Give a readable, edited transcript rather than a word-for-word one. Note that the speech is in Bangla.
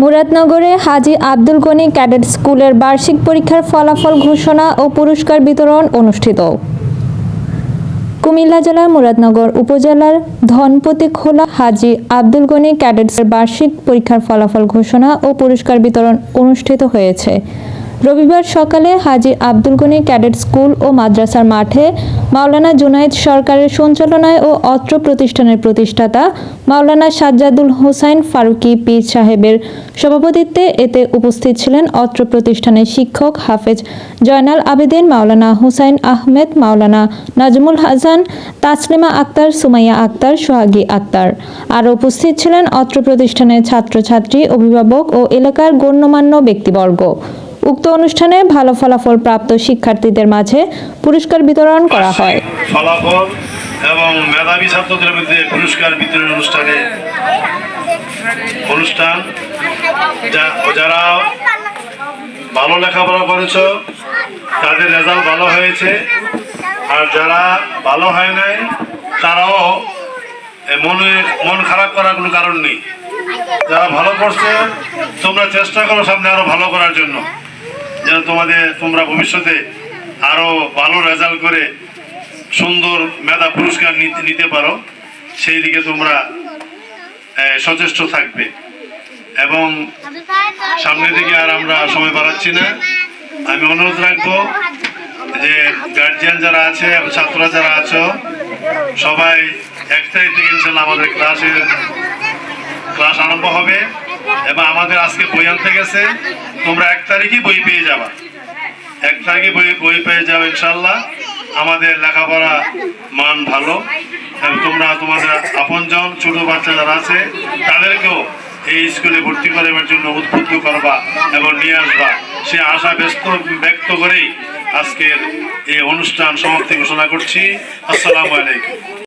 মুরাদনগরে হাজী আব্দুল গনি ক্যাডেট স্কুলের বার্ষিক পরীক্ষার ফলাফল ঘোষণা ও পুরস্কার বিতরণ অনুষ্ঠিত। কুমিল্লা জেলার মুরাদনগর উপজেলার ধনপতি খোলা হাজী আব্দুল গনি ক্যাডেটসের বার্ষিক পরীক্ষার ফলাফল ঘোষণা ও পুরস্কার বিতরণ অনুষ্ঠিত হয়েছে। রবিবার সকালে হাজী আব্দুল গনি ক্যাডেট স্কুল ও মাদ্রাসার মাঠে মাওলানা জুনায়েদ সরকারের সঞ্চালনায় ও অত্র প্রতিষ্ঠানের প্রতিষ্ঠাতা মাওলানা সাজ্জাদুল হোসাইন ফারুকী পীর সাহেবের সভাপতিত্বে এতে উপস্থিত ছিলেন অত্র প্রতিষ্ঠানের শিক্ষক হাফেজ জয়নাল আবেদিন, মাওলানা হুসাইন আহমেদ, মাওলানা নাজমুল হাসান, তাসলিমা আক্তার, সুমাইয়া আক্তার, সোহাগী আক্তার। আরও উপস্থিত ছিলেন অত্র প্রতিষ্ঠানের ছাত্রছাত্রী, অভিভাবক ও এলাকার গণ্যমান্য ব্যক্তিবর্গ। উক্ত অনুষ্ঠানে ভালো ফলাফল প্রাপ্ত শিক্ষার্থীদের মাঝে পুরস্কার বিতরণ করা হয়। ফলাফল এবং মেধাবী ছাত্রদের মধ্যে পুরস্কার বিতরণ অনুষ্ঠান যারা ভালো লেখাপড়া করেছ তাদের রেজাল্ট ভালো হয়েছে, আর যারা ভালো হয় নাই তারাও মন খারাপ করার কোনো কারণ নেই। যারা ভালো করছে তোমরা চেষ্টা করো সামনে আরো ভালো করার জন্য, যেন তোমরা ভবিষ্যতে আরো ভালো রেজাল্ট করে সুন্দর মেধা পুরস্কার নিতে পারো, সেই দিকে তোমরা সচেষ্ট থাকবে। এবং সামনের দিকে আর আমরা সময় বাড়াচ্ছি না, আমি অনুরোধ রাখবো যে গার্জিয়ান যারা আছে এবং ছাত্ররা যারা আছো সবাই 1 তারিখ থেকে ইনশাল্লাহ আমাদের ক্লাস আরম্ভ হবে এবং আমাদের আজকে বই আনতে গেছে, তোমরা 1 তারিখই বই পেয়ে যাবা। 1 তারিখে বই পেয়ে যাবে ইনশাল্লাহ। আমাদের লেখাপড়া মান ভালো এবং তোমরা তোমাদের আপনজন ছোট বাচ্চা যারা আছে তাদেরকেও এই স্কুলে ভর্তি করার জন্য উদ্বুদ্ধ করবা এবং নিয়ে আসবা, সে আশা ব্যক্ত করেই আজকের এই অনুষ্ঠান সমাপ্তি ঘোষণা করছি। আসসালামু আলাইকুম।